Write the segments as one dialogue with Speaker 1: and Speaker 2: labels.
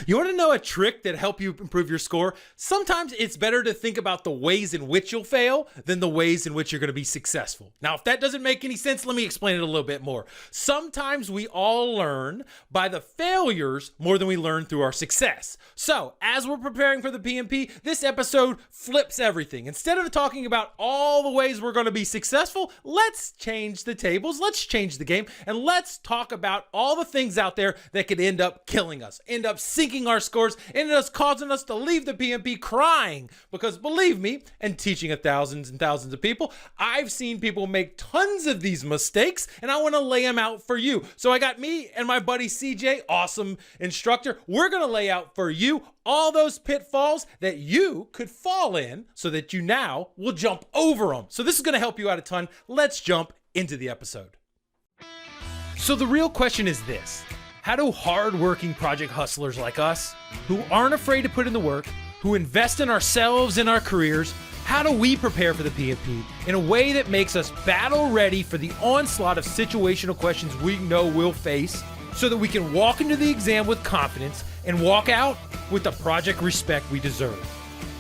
Speaker 1: You want to know a trick that help you improve your score? Sometimes it's better to think about the ways in which you'll fail than the ways in which you're going to be successful. Now, if that doesn't make any sense, let me explain it a little bit more. Sometimes we all learn by the failures more than we learn through our success. So, as we're preparing for the PMP, this episode flips everything. Instead of talking about all the ways we're going to be successful, let's change the tables, let's change the game, and let's talk about all the things out there that could end up killing us, end up sinking our scores, end up causing us to leave the PMP crying. Because believe me, and teaching thousands and thousands of people, I've seen people make tons of these mistakes, and I want to lay them out for you. So I got me and my buddy CJ, awesome instructor. We're going to lay out for you all those pitfalls that you could fall in so that you now will jump over them. So this is going to help you out a ton. Let's jump into the episode. So the real question is this: how do hardworking project hustlers like us, who aren't afraid to put in the work, who invest in ourselves and our careers, how do we prepare for the PMP in a way that makes us battle ready for the onslaught of situational questions we know we'll face, so that we can walk into the exam with confidence and walk out with the project respect we deserve?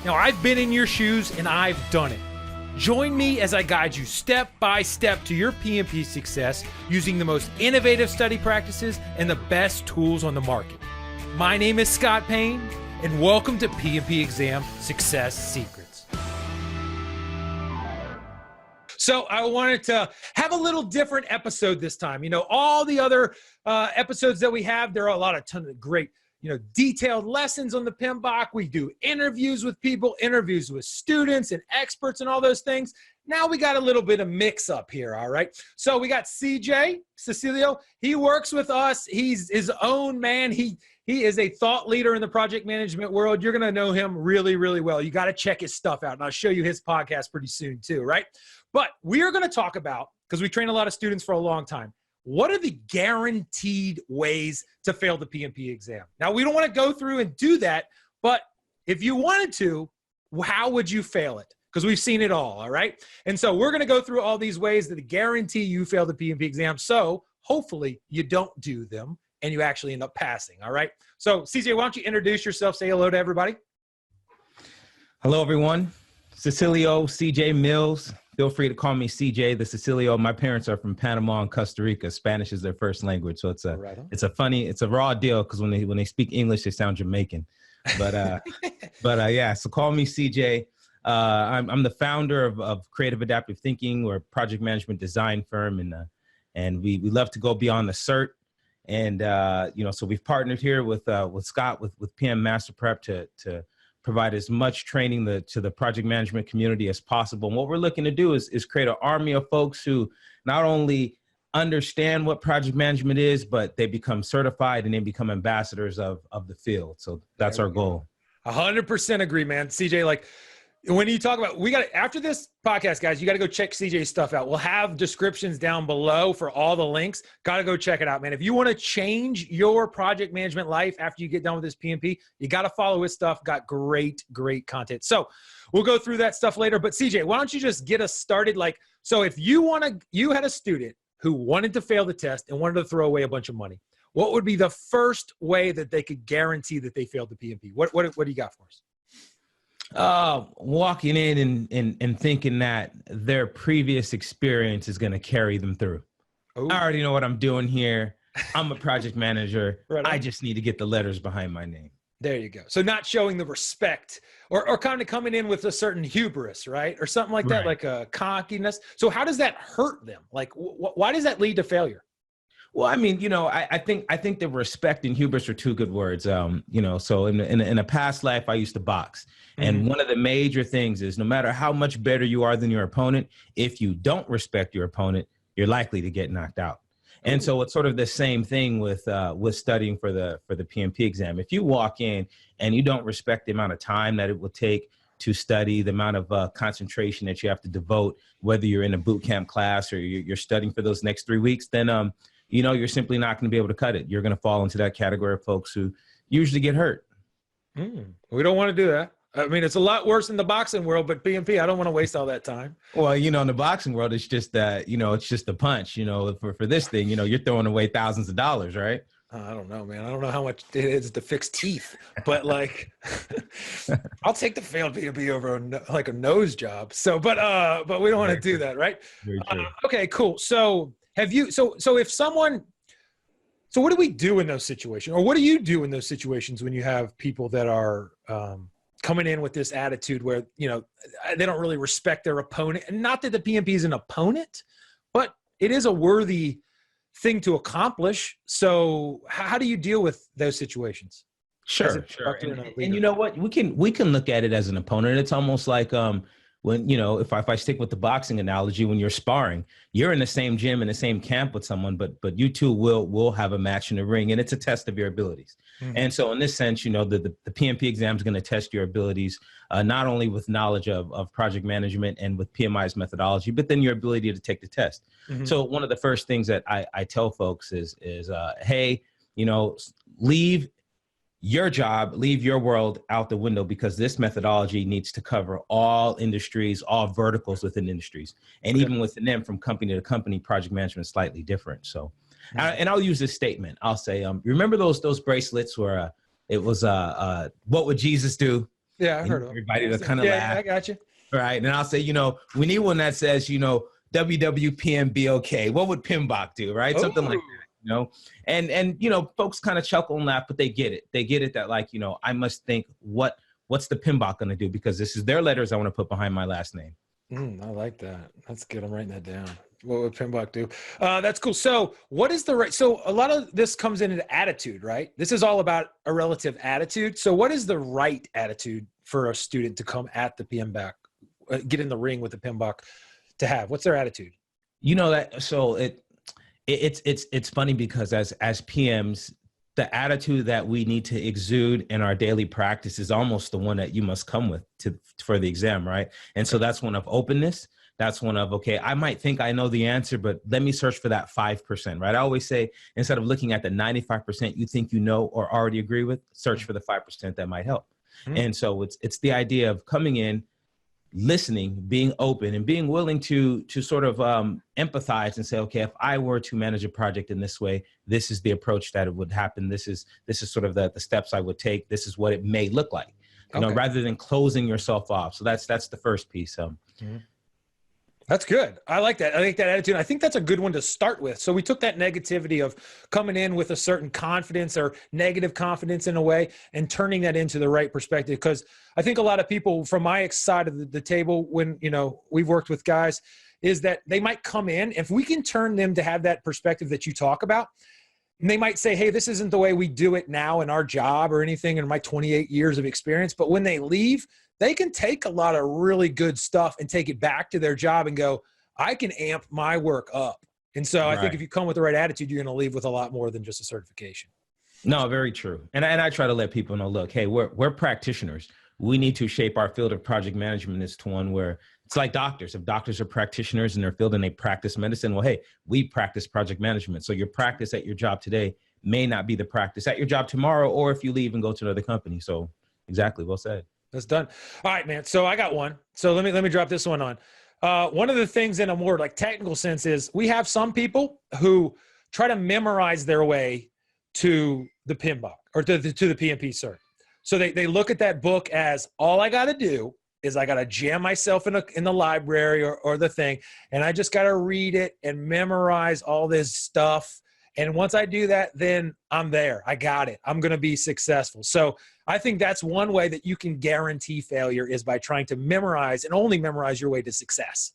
Speaker 1: Now, I've been in your shoes and I've done it. Join me as I guide you step by step to your PMP success using the most innovative study practices and the best tools on the market. My name is Scott Payne, and welcome to PMP Exam Success Secrets. So I wanted to have a little different episode this time. You know, all the other episodes that we have, there are a ton of great, detailed lessons on the PMBOK. We do interviews with people, interviews with students and experts and all those things. Now we got a little bit of mix up here, all right? So we got CJ, Cecilio. He works with us. He's his own man. He is a thought leader in the project management world. You're going to know him really, really well. You got to check his stuff out, and I'll show you his podcast pretty soon too, right? But we are going to talk about, because we train a lot of students for a long time, what are the guaranteed ways to fail the PMP exam? Now, we don't want to go through and do that, but if you wanted to, how would you fail it? Because we've seen it all right? And so we're going to go through all these ways that guarantee you fail the PMP exam. So hopefully you don't do them and you actually end up passing, all right? So CJ, why don't you introduce yourself, say hello to everybody.
Speaker 2: Hello, everyone. Cecilio CJ Mills. Feel free to call me CJ, the Cecilio. My parents are from Panama and Costa Rica. Spanish is their first language. So it's a raw deal because when they speak English, they sound Jamaican. But yeah, so call me CJ. I'm the founder of Creative Adaptive Thinking. We're a project management design firm, and we love to go beyond the cert. And so we've partnered here with Scott with PM Master Prep to provide as much training to the project management community as possible. And what we're looking to do is create an army of folks who not only understand what project management is, but they become certified and they become ambassadors of the field. So that's our goal.
Speaker 1: 100% agree, man. CJ, like, when you talk about, after this podcast, guys, you got to go check CJ's stuff out. We'll have descriptions down below for all the links. Got to go check it out, man. If you want to change your project management life after you get done with this PMP, you got to follow his stuff. Got great content. So we'll go through that stuff later. But CJ, why don't you just get us started? So if you had a student who wanted to fail the test and wanted to throw away a bunch of money, what would be the first way that they could guarantee that they failed the PMP? What do you got for us?
Speaker 2: Walking in and thinking that their previous experience is going to carry them through. Ooh. I already know what I'm doing here. I'm a project manager. Right. I just need to get the letters behind my name.
Speaker 1: There you go. So not showing the respect or kind of coming in with a certain hubris, right? Or something like that, like a cockiness. So how does that hurt them? Like, why does that lead to failure?
Speaker 2: Well, I mean, I think that respect and hubris are two good words. So in a past life, I used to box. And one of the major things is no matter how much better you are than your opponent, if you don't respect your opponent, you're likely to get knocked out. And so it's sort of the same thing with studying for the PMP exam. If you walk in and you don't respect the amount of time that it will take to study, the amount of concentration that you have to devote, whether you're in a boot camp class or you're studying for those next 3 weeks, then you're simply not going to be able to cut it. You're going to fall into that category of folks who usually get hurt.
Speaker 1: We don't want to do that. I mean, it's a lot worse in the boxing world, but PMP, I don't want to waste all that time.
Speaker 2: Well, in the boxing world, it's just it's just a punch. For this thing, you're throwing away thousands of dollars, right?
Speaker 1: I don't know, man. I don't know how much it is to fix teeth, but like, I'll take the failed PMP over like a nose job. So, but we don't want to do that, right?
Speaker 2: Very true.
Speaker 1: Okay, cool. So if someone, so what do we do in those situations, or what do you do in those situations when you have people that are coming in with this attitude where, you know, they don't really respect their opponent? And not that the PMP is an opponent, but it is a worthy thing to accomplish. So how do you deal with those situations?
Speaker 2: Sure. And you know what? We can look at it as an opponent. It's almost like when, you know, if I stick with the boxing analogy, when you're sparring, you're in the same gym, in the same camp with someone, but you two will have a match in the ring, and it's a test of your abilities. Mm-hmm. And so in this sense, you know, the PMP exam is going to test your abilities, not only with knowledge of project management and with PMI's methodology, but then your ability to take the test. Mm-hmm. So one of the first things that I tell folks is hey, you know, leave your job, leave your world out the window, because this methodology needs to cover all industries, all verticals within industries. And even within them, from company to company, project management is slightly different. So, and I'll use this statement. I'll say, remember those bracelets where it was, what would Jesus do?
Speaker 1: Yeah, I heard of
Speaker 2: everybody to kind of laugh.
Speaker 1: I got you.
Speaker 2: Right. And I'll say, you know, we need one that says, you know, WWPMBOK. What would PMBOK do? Right. Something like that. You know, and you know, folks kind of chuckle and laugh, but they get it. They get it that, like, you know, I must think, what's the PMBOK going to do? Because this is their letters I want to put behind my last name.
Speaker 1: I like that. That's good. I'm writing that down. What would PMBOK do? That's cool. So what is the right? So a lot of this comes into attitude, right? This is all about a relative attitude. So what is the right attitude for a student to come at the PMBOK, get in the ring with the PMBOK to have? What's their attitude?
Speaker 2: You know that. So it's funny because as PMs, the attitude that we need to exude in our daily practice is almost the one that you must come with for the exam, right? And so that's one of openness. That's one of, okay, I might think I know the answer, but let me search for that 5%, right? I always say, instead of looking at the 95% you think you know or already agree with, search for the 5% that might help. And so it's the idea of coming in, listening, being open, and being willing to sort of empathize and say, okay, if I were to manage a project in this way, this is the approach that it would happen. This is sort of the steps I would take. This is what it may look like, you know, rather than closing yourself off. So that's the first piece.
Speaker 1: That's good. I like that. I think that attitude. I think that's a good one to start with. So we took that negativity of coming in with a certain confidence or negative confidence in a way and turning that into the right perspective. Because I think a lot of people from my side of the table, when, you know, we've worked with guys, is that they might come in, if we can turn them to have that perspective that you talk about, and they might say, hey, this isn't the way we do it now in our job or anything in my 28 years of experience. But when they leave, they can take a lot of really good stuff and take it back to their job and go, I can amp my work up. And so I think if you come with the right attitude, you're going to leave with a lot more than just a certification.
Speaker 2: No, very true. And I try to let people know, look, hey, we're practitioners. We need to shape our field of project management into one where it's like doctors. If doctors are practitioners in their field and they practice medicine, well, hey, we practice project management. So your practice at your job today may not be the practice at your job tomorrow, or if you leave and go to another company. So exactly, well said.
Speaker 1: That's done. All right, man. So I got one. So let me drop this one on. One of the things in a more like technical sense is we have some people who try to memorize their way to the PMBOK or to the PMP cert. So they look at that book as, all I got to do is I got to jam myself in the library or the thing, and I just got to read it and memorize all this stuff. And once I do that, then I'm there. I got it. I'm going to be successful. So I think that's one way that you can guarantee failure, is by trying to memorize and only memorize your way to success.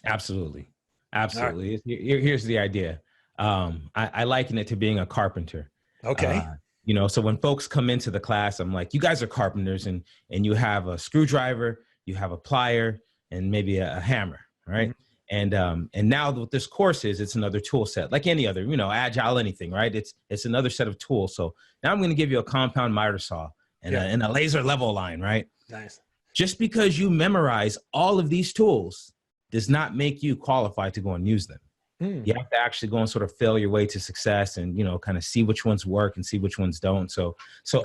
Speaker 2: Absolutely. Absolutely. Right. Here's the idea. I liken it to being a carpenter.
Speaker 1: Okay.
Speaker 2: You know, so when folks come into the class, I'm like, you guys are carpenters, and you have a screwdriver, you have a plier, and maybe a hammer, right? Mm-hmm. And now what this course is, it's another tool set, like any other, you know, agile, anything, right? It's another set of tools. So now I'm going to give you a compound miter saw and a laser level line, right?
Speaker 1: Nice.
Speaker 2: Just because you memorize all of these tools does not make you qualified to go and use them. You have to actually go and sort of fail your way to success, and, you know, kind of see which ones work and see which ones don't. So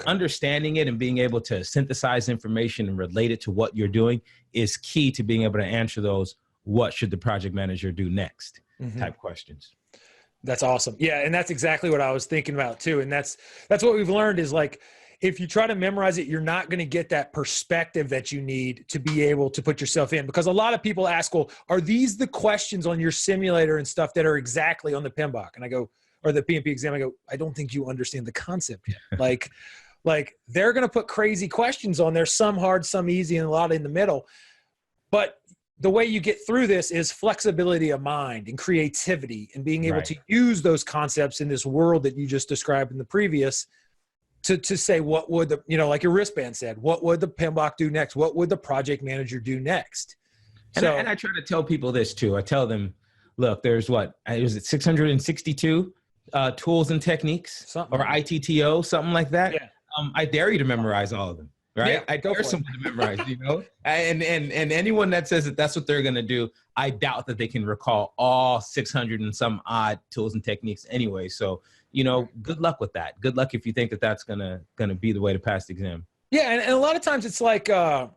Speaker 2: understanding it and being able to synthesize information and relate it to what you're doing is key to being able to answer those, what should the project manager do next type questions.
Speaker 1: That's awesome. Yeah. And that's exactly what I was thinking about too. And that's what we've learned is like, if you try to memorize it, you're not going to get that perspective that you need to be able to put yourself in. Because a lot of people ask, well, are these the questions on your simulator and stuff that are exactly on the PMBOK? And I go, or the PMP exam, I go, I don't think you understand the concept yet. Like they're going to put crazy questions on there, some hard, some easy, and a lot in the middle. But the way you get through this is flexibility of mind and creativity and being able to use those concepts in this world that you just described in the previous to say, what would the, like your wristband said, what would the PMBOK do next? What would the project manager do next?
Speaker 2: And I try to tell people this too. I tell them, look, there's is it 662 tools and techniques or ITTO, something like that.
Speaker 1: Yeah.
Speaker 2: I dare you to memorize all of them. Right. Yeah, I dare someone to memorize, and anyone that says that that's what they're going to do, I doubt that they can recall all 600 and some odd tools and techniques anyway. So, good luck with that. Good luck if you think that that's going to be the way to pass the exam. Yeah.
Speaker 1: And a lot of times it's like, do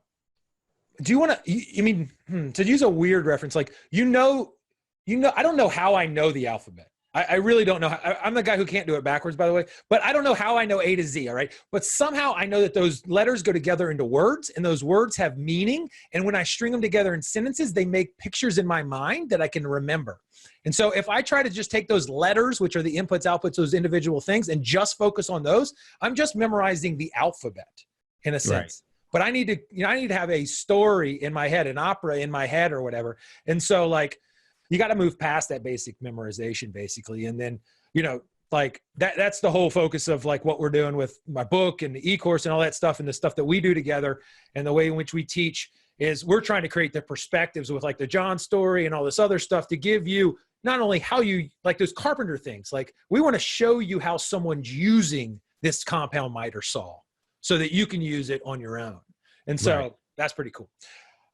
Speaker 1: you want to, to use a weird reference, like, I don't know how I know the alphabet. I really don't know. I'm the guy who can't do it backwards, by the way, but I don't know how I know A to Z. All right. But somehow I know that those letters go together into words and those words have meaning. And when I string them together in sentences, they make pictures in my mind that I can remember. And so if I try to just take those letters, which are the inputs, outputs, those individual things, and just focus on those, I'm just memorizing the alphabet in a sense. Right. But I need to have a story in my head, an opera in my head or whatever. And so like, you got to move past that basic memorization basically. And then, like that's the whole focus of like what we're doing with my book and the e-course and all that stuff and the stuff that we do together and the way in which we teach is we're trying to create the perspectives with like the John story and all this other stuff to give you not only how you like those carpenter things, like we want to show you how someone's using this compound miter saw so that you can use it on your own. And so that's pretty cool.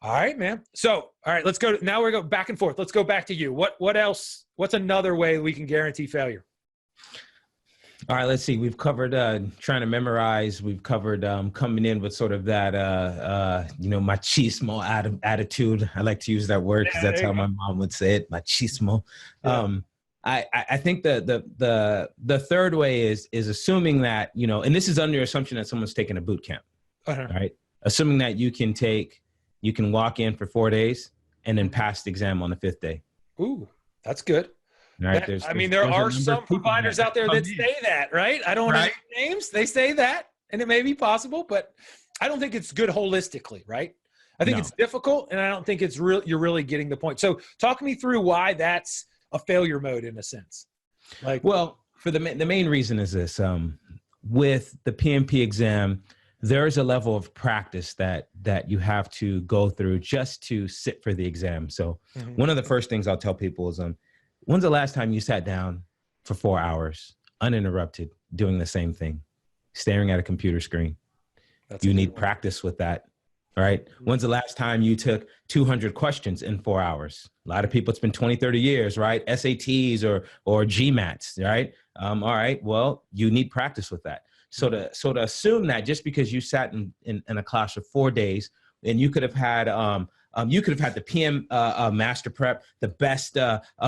Speaker 1: All right, man. So, all right, let's go. Now we're going back and forth. Let's go back to you. What else? What's another way we can guarantee failure?
Speaker 2: All right, let's see. We've covered trying to memorize. We've covered coming in with sort of that, machismo attitude. I like to use that word because that's how my mom would say it, machismo. Yeah. I think the third way is assuming that, and this is under assumption that someone's taking a boot camp, right? Assuming that you can walk in for 4 days and then pass the exam on the 5th day.
Speaker 1: Ooh, that's good.
Speaker 2: Right.
Speaker 1: There are some providers out there that say that, right? I don't want to name names. They say that, and it may be possible, but I don't think it's good holistically, right? I think it's difficult, and I don't think it's real. You're really getting the point. So talk me through why that's a failure mode in a sense.
Speaker 2: For the main reason is this, with the PMP exam, there's a level of practice that you have to go through just to sit for the exam. So one of the first things I'll tell people is, when's the last time you sat down for 4 hours, uninterrupted, doing the same thing, staring at a computer screen? You need practice with that, right? When's the last time you took 200 questions in 4 hours? A lot of people, it's been 20, 30 years, right? SATs or GMATs, right? All right, well, you need practice with that. So to assume that just because you sat in a class for 4 days and you could have had the PM master prep, the best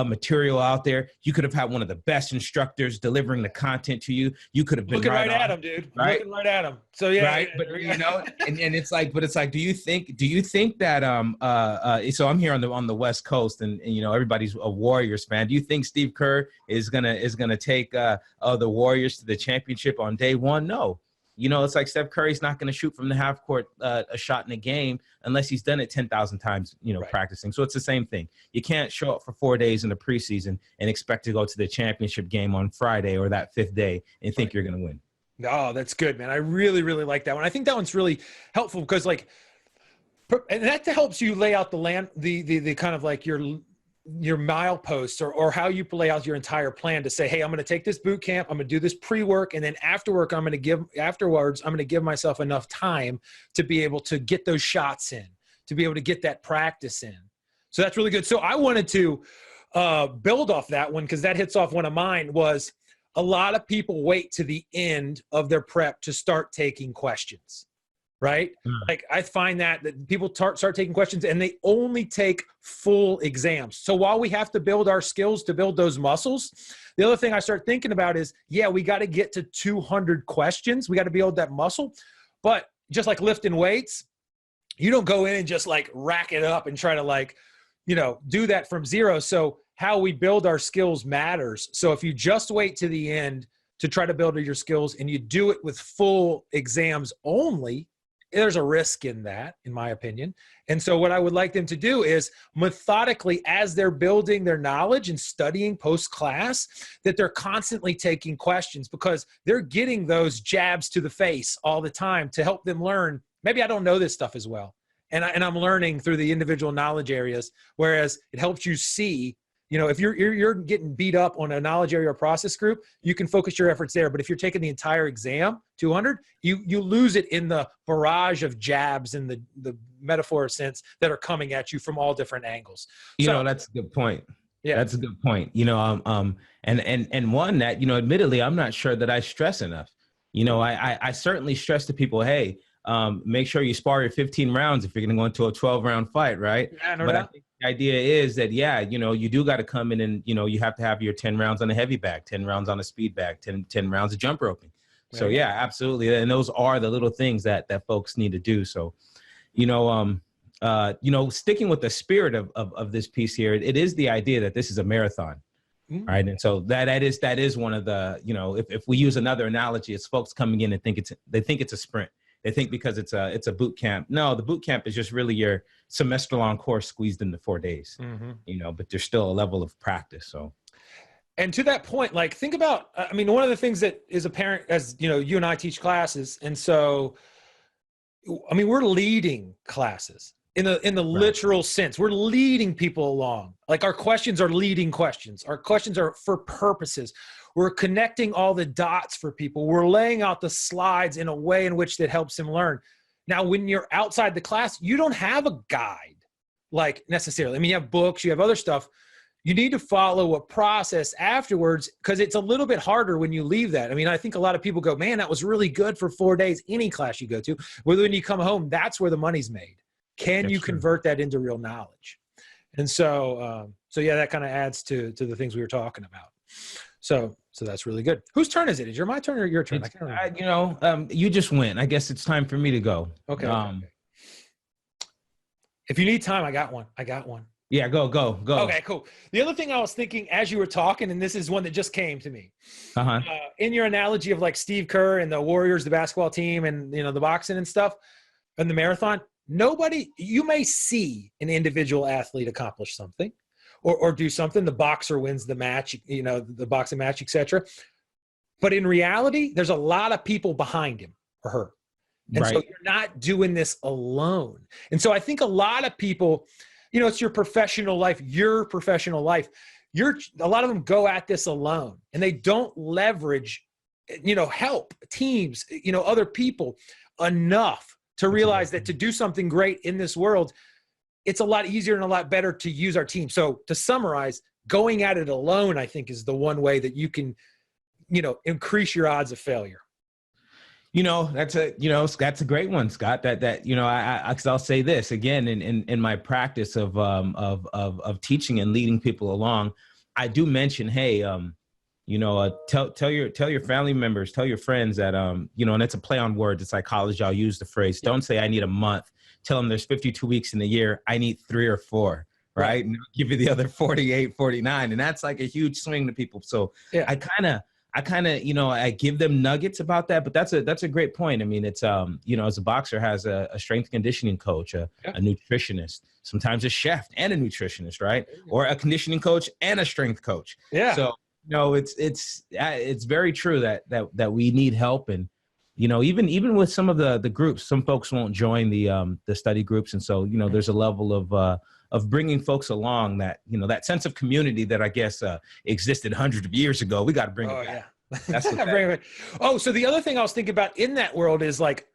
Speaker 2: material out there. You could have had one of the best instructors delivering the content to you. You could have been
Speaker 1: looking right at him, dude.
Speaker 2: Right?
Speaker 1: Looking right at him. So yeah,
Speaker 2: right. But and it's like, do you think that so I'm here on the West Coast and everybody's a Warriors fan. Do you think Steve Kerr is gonna take the Warriors to the championship on day one? No. It's like Steph Curry's not going to shoot from the half court a shot in a game unless he's done it 10,000 times, practicing. So it's the same thing. You can't show up for 4 days in the preseason and expect to go to the championship game on Friday or that 5th day and think you're going to win.
Speaker 1: Oh, that's good, man. I really, really like that one. I think that one's really helpful because and that helps you lay out the kind of like your mileposts or how you lay out your entire plan to say, hey, I'm going to take this boot camp. I'm going to do this pre-work. And then afterwards, I'm going to give myself enough time to be able to get those shots in, to be able to get that practice in. So that's really good. So I wanted to build off that one because that hits off one of mine was a lot of people wait to the end of their prep to start taking questions. right? Like I find that people start taking questions and they only take full exams. So while we have to build our skills to build those muscles, the other thing I start thinking about is, yeah, we got to get to 200 questions. We got to build that muscle. But just like lifting weights, you don't go in and just like rack it up and try to like, you know, do that from zero. So how we build our skills matters. So if you just wait to the end to try to build your skills and you do it with full exams only, there's a risk in that, in my opinion. And so what I would like them to do is methodically, as they're building their knowledge and studying post-class, that they're constantly taking questions, because they're getting those jabs to the face all the time to help them learn. Maybe I don't know this stuff as well, and I'm learning through the individual knowledge areas, whereas it helps you see, you know, if you're getting beat up on a knowledge area or process group, you can focus your efforts there. But if you're taking the entire exam, 200, you lose it in the barrage of jabs in the metaphor sense that are coming at you from all different angles.
Speaker 2: You know, that's a good point.
Speaker 1: Yeah,
Speaker 2: that's a good point. You know, and one that, you know, admittedly, I'm not sure that I stress enough. You know, I certainly stress to people, hey, make sure you spar your 15 rounds if you're going to go into a 12-round fight, right?
Speaker 1: Yeah, no
Speaker 2: but
Speaker 1: doubt.
Speaker 2: I think the idea is that, yeah, you know, you do got to come in and, you know, you have to have your 10 rounds on a heavy bag, 10 rounds on a speed bag, 10 rounds of jump roping. So yeah, absolutely. And those are the little things that folks need to do. So, you know, sticking with the spirit of this piece here, it is the idea that this is a marathon. Right. And so that is one of the, you know, if we use another analogy, it's folks coming in and they think it's a sprint. They think because it's a boot camp. No, the boot camp is just really your semester-long course squeezed into 4 days, you know, but there's still a level of practice. So,
Speaker 1: and to that point, like think about, I mean, one of the things that is apparent as, you know, you and I teach classes. And so, I mean, we're leading classes in the literal sense. We're leading people along. Like our questions are leading questions. Our questions are for purposes. We're connecting all the dots for people. We're laying out the slides in a way in which that helps them learn. Now, when you're outside the class, you don't have a guide, like necessarily. I mean, you have books, you have other stuff. You need to follow a process afterwards, because it's a little bit harder when you leave that. I mean, I think a lot of people go, man, that was really good for 4 days, any class you go to. Whether when you come home, that's where the money's made. Can you convert that into real knowledge? And so, yeah, that kind of adds to the things we were talking about. So that's really good. Whose turn is it? Is it my turn or your turn? I can't remember.
Speaker 2: You know, you just went. I guess it's time for me to go.
Speaker 1: Okay. If you need time, I got one.
Speaker 2: Yeah, go.
Speaker 1: Okay, cool. The other thing I was thinking as you were talking, and this is one that just came to me, in your analogy of like Steve Kerr and the Warriors, the basketball team, and, you know, the boxing and stuff, and the marathon, you may see an individual athlete accomplish something or do something. The boxer wins the match, you know, the boxing match, etc. But in reality, there's a lot of people behind him or her. And so you're not doing this alone. And so I think a lot of people, you know, it's your professional life. A lot of them go at this alone, and they don't leverage, you know, help, teams, you know, other people enough to realize that to do something great in this world, it's a lot easier and a lot better to use our team. So to summarize, going at it alone, I think, is the one way that you can, you know, increase your odds of failure.
Speaker 2: You know, that's a great one, Scott. That you know, I'll say this again in my practice of teaching and leading people along. I do mention, hey, you know, tell your family members, tell your friends that you know, and it's a play on words. It's psychology. I'll use the phrase. Don't say I need a month. Tell them there's 52 weeks in the year. I need 3 or 4. Right. And I'll give you the other 48, 49. And that's like a huge swing to people. So yeah. I kind of, you know, I give them nuggets about that, but that's a great point. I mean, it's, you know, as a boxer has a strength and conditioning coach, a nutritionist, sometimes a chef and a nutritionist, right? Or a conditioning coach and a strength coach. Yeah. So, you know, it's very true that we need help. And, you know, even with some of the groups, some folks won't join the study groups. And so, you know, there's a level of bringing folks along that, you know, that sense of community that I guess existed hundreds of years ago. We got to bring it back. Yeah. That's what
Speaker 1: so the other thing I was thinking about in that world is like,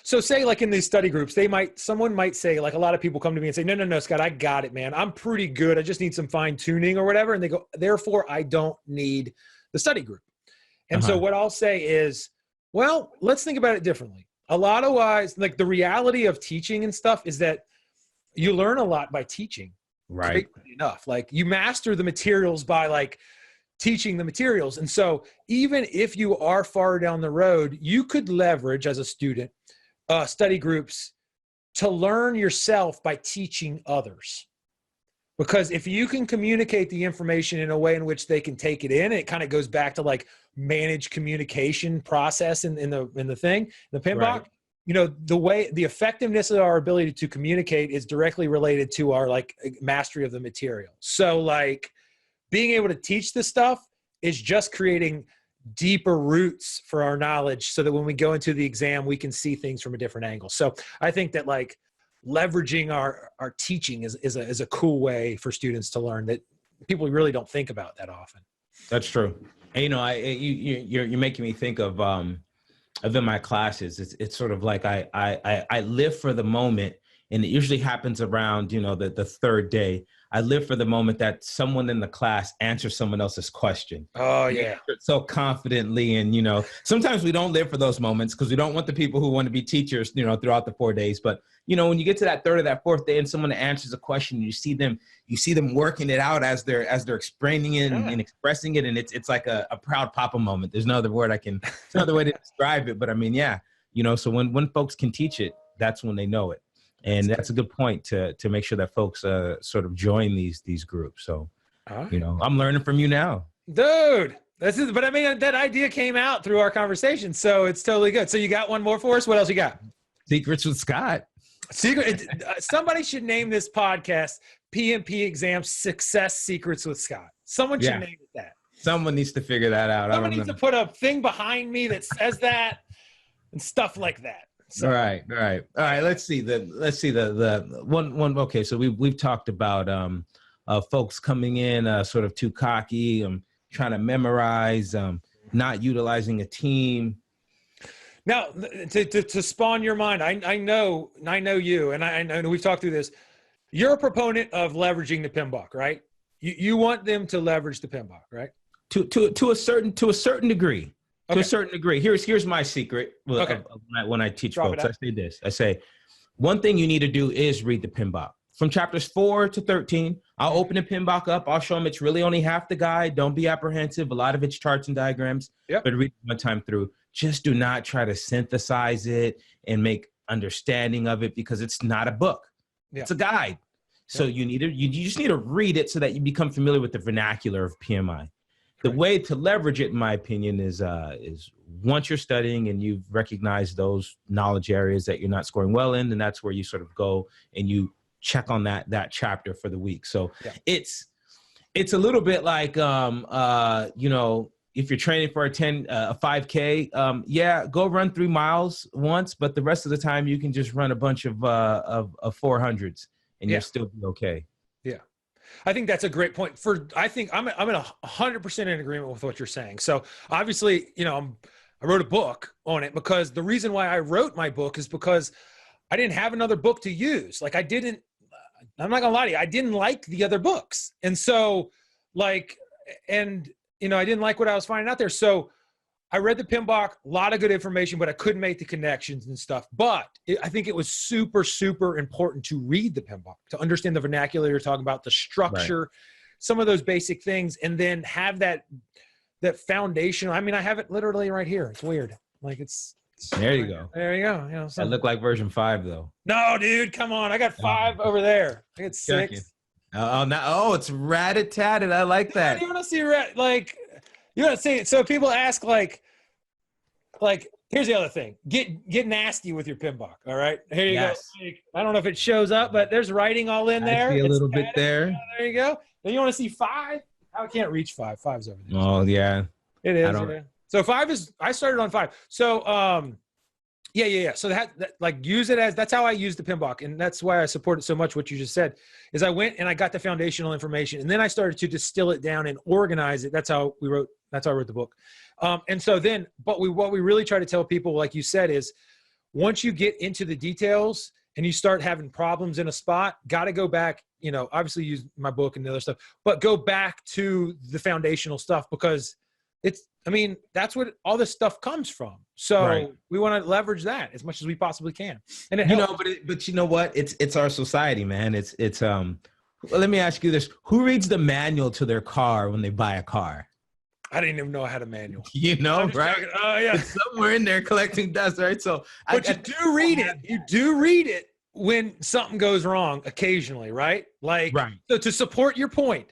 Speaker 1: so say like in these study groups, someone might say, like a lot of people come to me and say, no, Scott, I got it, man. I'm pretty good. I just need some fine tuning or whatever. And they go, therefore I don't need the study group. And so what I'll say is, well, let's think about it differently.
Speaker 3: a lot of wise, like the reality of teaching and stuff is that you learn a lot by teaching.
Speaker 2: Right.
Speaker 3: Enough. Like you master the materials by like teaching the materials. And so even if you are far down the road, you could leverage as a student study groups to learn yourself by teaching others. Because if you can communicate the information in a way in which they can take it in, it kind of goes back to like managed communication process in the thing, the PMBOK. Right. You know, the effectiveness of our ability to communicate is directly related to our like mastery of the material. So like being able to teach this stuff is just creating deeper roots for our knowledge so that when we go into the exam, we can see things from a different angle. So I think that like leveraging our teaching is a cool way for students to learn that people really don't think about that often.
Speaker 2: That's true. And, you know, you're making me think of in my classes, it's sort of like I live for the moment, and it usually happens around, you know, the third day. I live for the moment that someone in the class answers someone else's question.
Speaker 3: Oh yeah.
Speaker 2: So confidently. And, you know, sometimes we don't live for those moments because we don't want the people who want to be teachers, you know, throughout the 4 days. But, you know, when you get to that third or that fourth day and someone answers a question, you see them working it out as they're explaining it and expressing it. And it's like a proud papa moment. There's no other word there's no other way to describe it. But I mean, yeah, you know, so when folks can teach it, that's when they know it. And that's a good point to make sure that folks sort of join these groups. So, you know, I'm learning from you now.
Speaker 3: Dude, but I mean, that idea came out through our conversation. So it's totally good. So you got one more for us? What else you got?
Speaker 2: Secrets with Scott.
Speaker 3: Somebody should name this podcast PMP Exam Success Secrets with Scott. Someone should name it that.
Speaker 2: Someone needs to figure that out.
Speaker 3: Someone needs to put a thing behind me that says that and stuff like that. So.
Speaker 2: All right. Let's see the one. Okay, so we've talked about folks coming in sort of too cocky, trying to memorize, not utilizing a team.
Speaker 3: Now, to spawn your mind, I know you, and I know we've talked through this. You're a proponent of leveraging the PMBOK, right? You want them to leverage the PMBOK, right?
Speaker 2: To a certain degree. Okay. To a certain degree. Here's my secret when I teach folks. I say this. I say, one thing you need to do is read the PMBOK. From chapters 4 to 13, I'll open the PMBOK up. I'll show them it's really only half the guide. Don't be apprehensive. A lot of it's charts and diagrams. Yep. But read it one time through. Just do not try to synthesize it and make understanding of it because it's not a book. Yeah. It's a guide. So you just need to read it so that you become familiar with the vernacular of PMI. The way to leverage it, in my opinion, is once you're studying and you've recognized those knowledge areas that you're not scoring well in, then that's where you sort of go and you check on that chapter for the week. So it's a little bit like, you know, if you're training for a 5K, go run 3 miles once, but the rest of the time you can just run a bunch of 400s and you'll still be okay.
Speaker 3: Yeah. I think that's a great point. I think I'm in 100% in agreement with what you're saying. So obviously, you know, I wrote a book on it because the reason why I wrote my book is because I didn't have another book to use. Like I'm not gonna lie to you, I didn't like the other books. And so you know, I didn't like what I was finding out there. So I read the PMBOK, a lot of good information, but I couldn't make the connections and stuff. But I think it was super, super important to read the PMBOK, to understand the vernacular you're talking about, the structure, some of those basic things, and then have that foundation. I mean, I have it literally right here. It's weird. Like
Speaker 2: there you go.
Speaker 3: There you go. You know,
Speaker 2: I look like version 5 though.
Speaker 3: No, dude, come on. I got 5 over there. I got 6.
Speaker 2: It's rat-a-tatted. I like that.
Speaker 3: You want to see you want to see it. So people ask like, here's the other thing. Get nasty with your PMBOK. All right. Here you go. I don't know if it shows up, but there's writing all in there.
Speaker 2: I see a little bit there.
Speaker 3: There you go. Then you want to see 5? I can't reach 5. 5's over there.
Speaker 2: Oh yeah.
Speaker 3: It is. So 5 is, I started on 5. So, yeah. So that like use it as, that's how I use the PMBOK. And that's why I support it so much. What you just said is I went and I got the foundational information and then I started to distill it down and organize it. That's how I wrote the book. And so then, what we really try to tell people, like you said, is once you get into the details and you start having problems in a spot, got to go back, you know, obviously use my book and the other stuff, but go back to the foundational stuff because I mean, that's what all this stuff comes from. So
Speaker 2: Right.
Speaker 3: we want to leverage that as much as we possibly can. And it
Speaker 2: You
Speaker 3: helps.
Speaker 2: know, but you know what? It's our society, man. Well, let me ask you this: who reads the manual to their car when they buy a car?
Speaker 3: I didn't even know I had a manual.
Speaker 2: You know,
Speaker 3: I'm just
Speaker 2: right?
Speaker 3: joking. Oh yeah.
Speaker 2: It's somewhere in there collecting dust, right? So,
Speaker 3: But you do read it. You do read it when something goes wrong occasionally, right? Like,
Speaker 2: Right.
Speaker 3: so to support your point,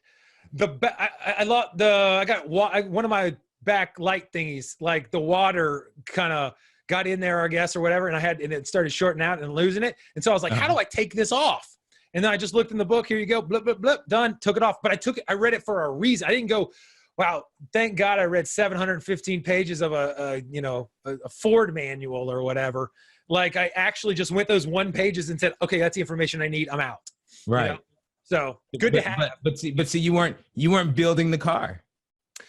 Speaker 3: I got one of my back light thingies, like the water kind of got in there, I guess, or whatever, and it started shorting out and losing it. And so I was like, how do I take this off? And then I just looked in the book. Here you go, blip, blip, blip, done. Took it off. But I read it for a reason. I didn't go, wow, thank God I read 715 pages of a Ford manual or whatever. Like, I actually just went those 1 pages and said, okay, that's the information I need. I'm out.
Speaker 2: Right.
Speaker 3: You know? So good to have.
Speaker 2: But see, you weren't building the car,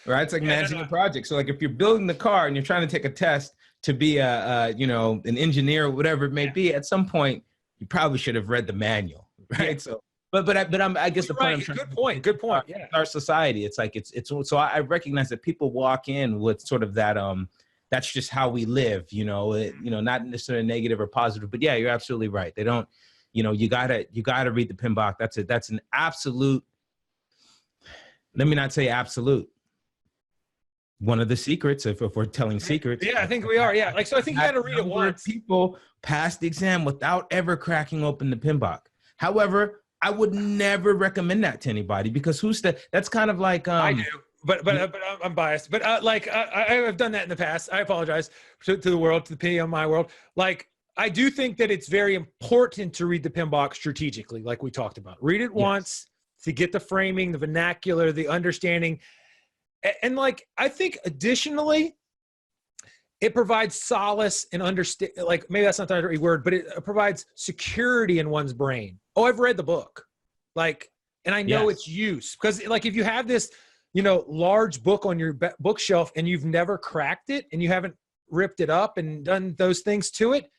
Speaker 2: right? It's like managing a project. So like if you're building the car and you're trying to take a test to be an engineer or whatever it may be, at some point you probably should have read the manual, right? Yeah. So, I guess the point I'm trying.
Speaker 3: Good point. Yeah.
Speaker 2: Our society, it's like so I recognize that people walk in with sort of that that's just how we live, not necessarily negative or positive, but yeah, you're absolutely right. They don't. You gotta read the PMBOK. That's an absolute. Let me not say absolute. One of the secrets, if we're telling secrets.
Speaker 3: Yeah, I think we are. Yeah, like so. I think you got to read it once.
Speaker 2: People pass the exam without ever cracking open the PMBOK. However, I would never recommend that to anybody because that's kind of like.
Speaker 3: I do, but I'm biased. But I've done that in the past. I apologize to the world, to the PMI world. Like, I do think that it's very important to read the PMBOK strategically, like we talked about. Read it once to get the framing, the vernacular, the understanding. And like, I think additionally, it provides solace and understand, like maybe that's not the right word, but it provides security in one's brain. Oh, I've read the book. Like, and I know its use. Because like if you have this, large book on your bookshelf and you've never cracked it and you haven't ripped it up and done those things to it,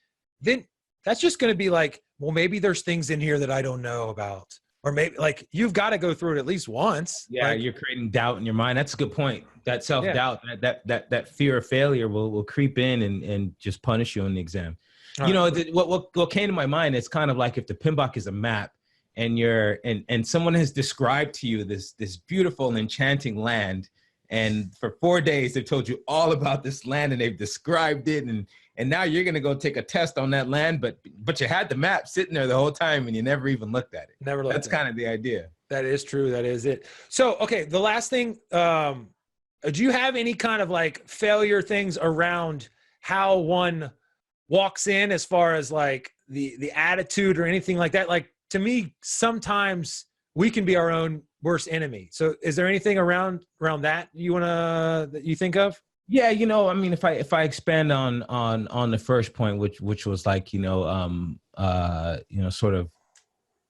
Speaker 3: then that's just going to be like, well, maybe there's things in here that I don't know about. Or maybe like you've got to go through it at least once.
Speaker 2: Yeah,
Speaker 3: like,
Speaker 2: you're creating doubt in your mind. That's a good point. That self-doubt, that fear of failure will creep in and just punish you on the exam. What came to my mind, it's kind of like if the PMBOK is a map and someone has described to you this beautiful and enchanting land, and for 4 days they've told you all about this land and they've described it, and now you're gonna go take a test on that land, but you had the map sitting there the whole time and you never even looked at it. That's kind of the idea.
Speaker 3: That is true. That is it. So, okay, the last thing, do you have any kind of like failure things around how one walks in as far as like the attitude or anything like that? Like, to me, sometimes we can be our own worst enemy. So is there anything around that that you think of?
Speaker 2: Yeah, I mean, if I expand on the first point, which was like, sort of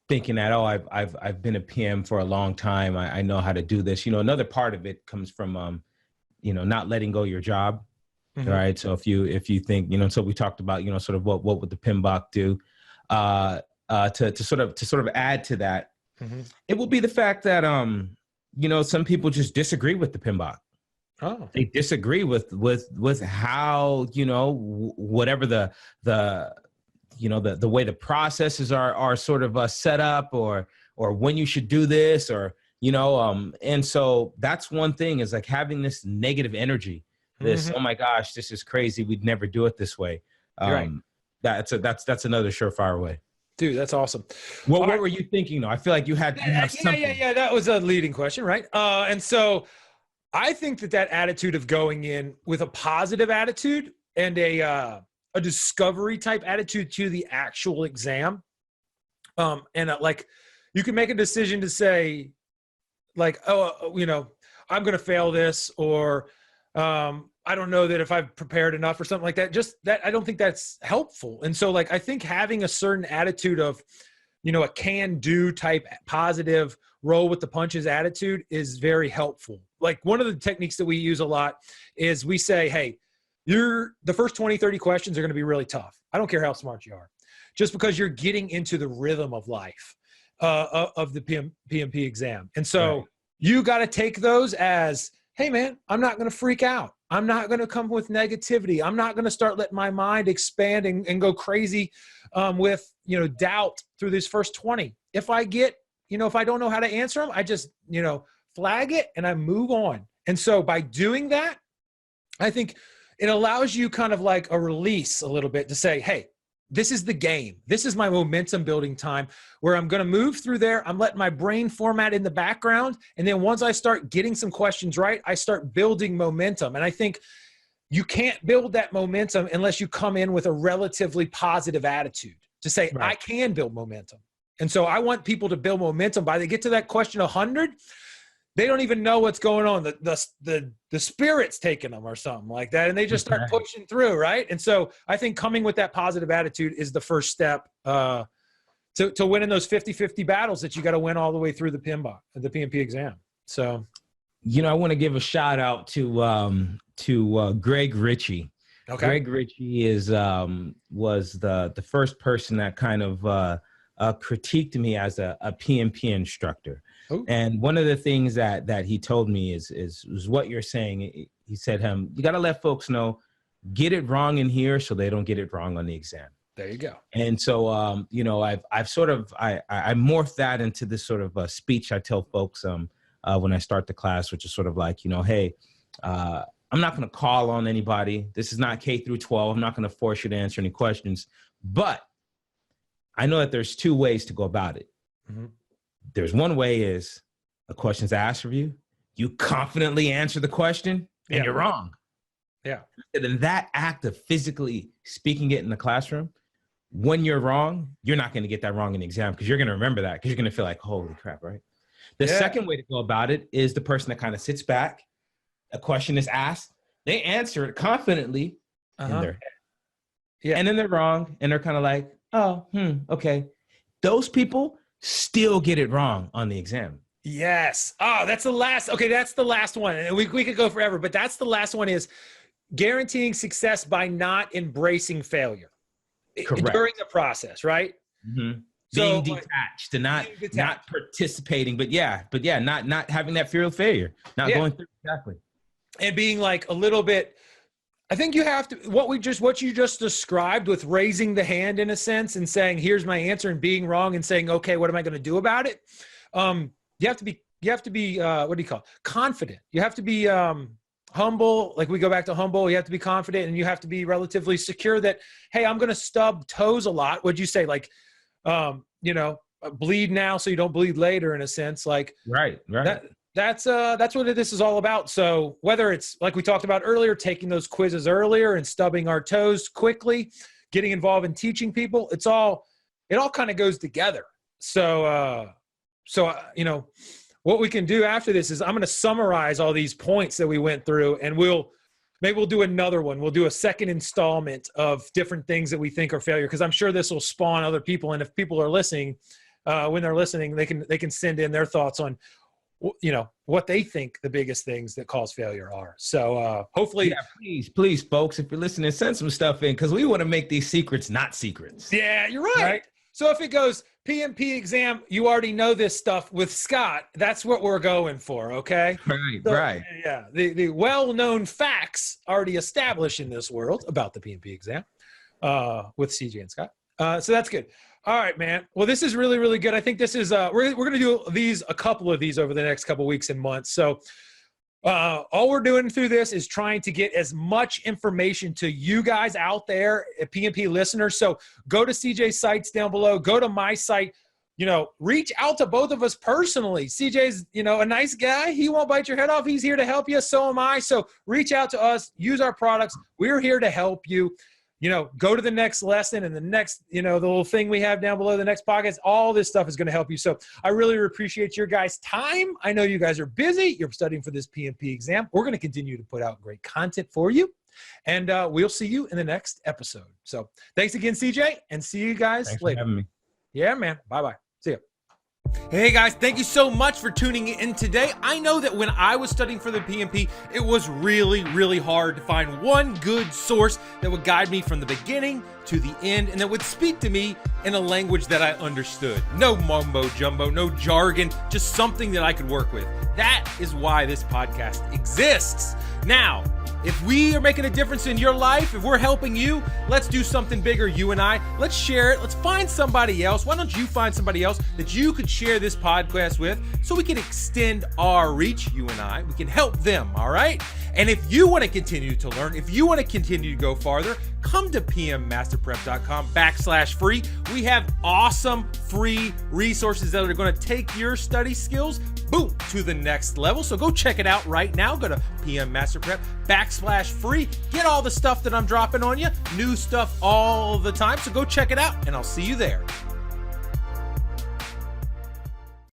Speaker 2: thinking that, oh, I've been a PM for a long time. I know how to do this. Another part of it comes from, not letting go of your job. Mm-hmm. Right. So if you think, so we talked about, sort of what would the PMBOK do, to sort of add to that, mm-hmm. It will be the fact that, some people just disagree with the PMBOK. Oh, they disagree with how, whatever the way the processes are sort of set up, or when you should do this, or, and so that's one thing, is like having this negative energy, this, mm-hmm. oh my gosh, this is crazy, we'd never do it this way.
Speaker 3: Right.
Speaker 2: That's another surefire way.
Speaker 3: Dude, that's awesome.
Speaker 2: What were you thinking though? I feel like you have something.
Speaker 3: Yeah. That was a leading question, right? And so I think that attitude of going in with a positive attitude and a discovery type attitude to the actual exam, like you can make a decision to say, like, oh, I'm going to fail this, or I don't know that if I've prepared enough or something like that. Just that, I don't think that's helpful. And so, like, I think having a certain attitude of, a can-do type positive roll with the punches attitude is very helpful. Like, one of the techniques that we use a lot is we say, hey, the first 20, 30 questions are going to be really tough. I don't care how smart you are, just because you're getting into the rhythm of life, of the PMP exam. And so you got to take those as, hey man, I'm not going to freak out. I'm not going to come with negativity. I'm not going to start letting my mind expand and go crazy with, doubt through these first 20. If I get, if I don't know how to answer them, I just, flag it and I move on. And so by doing that, I think it allows you kind of like a release a little bit to say, hey, this is the game. This is my momentum building time where I'm going to move through there. I'm letting my brain format in the background. And then once I start getting some questions right, I start building momentum. And I think you can't build that momentum unless you come in with a relatively positive attitude to say,
Speaker 2: Right.
Speaker 3: I can build momentum. And so I want people to build momentum by they get to that question 100. They don't even know what's going on. The spirit's taking them or something like that. And they just start pushing through. Right. And so I think coming with that positive attitude is the first step to winning those 50-50 battles that you got to win all the way through the PMP exam. So,
Speaker 2: I want to give a shout out to Greg Ritchie.
Speaker 3: okay.
Speaker 2: Greg Ritchie was the first person that kind of critiqued me as a PMP instructor.
Speaker 3: Ooh.
Speaker 2: And one of the things that he told me is what you're saying. He said, you got to let folks know, get it wrong in here so they don't get it wrong on the exam.
Speaker 3: There you go.
Speaker 2: And so, I've sort of, I morphed that into this sort of a speech I tell folks when I start the class, which is sort of like, hey, I'm not going to call on anybody. This is not K through 12. I'm not going to force you to answer any questions, but I know that there's two ways to go about it.
Speaker 3: Mm-hmm.
Speaker 2: There's one way is a question's asked of you. You confidently answer the question and you're wrong.
Speaker 3: Yeah.
Speaker 2: And then that act of physically speaking it in the classroom, when you're wrong, you're not going to get that wrong in the exam because you're going to remember that because you're going to feel like, holy crap, right? The second way to go about it is the person that kind of sits back. A question is asked. They answer it confidently in their head. Yeah. And then they're wrong. And they're kind of like, oh, okay. Those people still get it wrong on the exam.
Speaker 3: Yes. Oh, that's the last. Okay, that's the last one. And we could go forever, but that's the last one is guaranteeing success by not embracing failure.
Speaker 2: Correct.
Speaker 3: During the process, right?
Speaker 2: Mm-hmm. Being detached and not participating, but not having that fear of failure, not going through exactly.
Speaker 3: And being like a little bit, I think you have to, what you just described with raising the hand in a sense and saying, here's my answer and being wrong and saying, okay, what am I going to do about it? You have to be, what do you call it? Confident. You have to be humble. Like we go back to humble. You have to be confident and you have to be relatively secure that, hey, I'm going to stub toes a lot. What'd you say? Like, bleed now so you don't bleed later in a sense. Like,
Speaker 2: right.
Speaker 3: That's what this is all about. So whether it's like we talked about earlier, taking those quizzes earlier and stubbing our toes quickly, getting involved in teaching people, it all kind of goes together. So, what we can do after this is I'm going to summarize all these points that we went through and maybe we'll do another one. We'll do a second installment of different things that we think are failure. Cause I'm sure this will spawn other people. And if people are listening, when they're listening, they can send in their thoughts on, what they think the biggest things that cause failure are. So hopefully,
Speaker 2: please, folks, if you're listening, send some stuff in because we want to make these secrets not secrets.
Speaker 3: Yeah, you're right. So if it goes PMP exam, you already know this stuff with Scott. That's what we're going for. Okay.
Speaker 2: Right.
Speaker 3: Yeah. The well-known facts already established in this world about the PMP exam with CJ and Scott. So that's good. All right, man. Well, this is really, really good. I think this is, we're going to do a couple of these over the next couple of weeks and months. So all we're doing through this is trying to get as much information to you guys out there, PMP listeners. So go to CJ's sites down below, go to my site, reach out to both of us personally. CJ's, a nice guy. He won't bite your head off. He's here to help you. So am I. So reach out to us, use our products. We're here to help you. Go to the next lesson and the next, the little thing we have down below, the next podcast, all this stuff is going to help you. So I really appreciate your guys' time. I know you guys are busy. You're studying for this PMP exam. We're going to continue to put out great content for you. And we'll see you in the next episode. So thanks again, CJ, and see you guys later.
Speaker 2: Thanks for having me.
Speaker 3: Yeah, man. Bye-bye. See ya.
Speaker 1: Hey guys, thank you so much for tuning in today. I know that when I was studying for the PMP, it was really, really hard to find one good source that would guide me from the beginning to the end and that would speak to me in a language that I understood. No mumbo jumbo, no jargon, just something that I could work with. That is why this podcast exists. Now, if we are making a difference in your life, if we're helping you, let's do something bigger, you and I. Let's share it. Let's find somebody else. Why don't you find somebody else that you could share this podcast with so we can extend our reach, you and I. We can help them, all right? And if you want to continue to learn, if you want to continue to go farther, come to pmmasterprep.com/free. We have awesome free resources that are going to take your study skills, boom, to the next level. So go check it out right now. Go to pmmasterprep.com/free. Get all the stuff that I'm dropping on you, new stuff all the time. So go check it out and I'll see you there.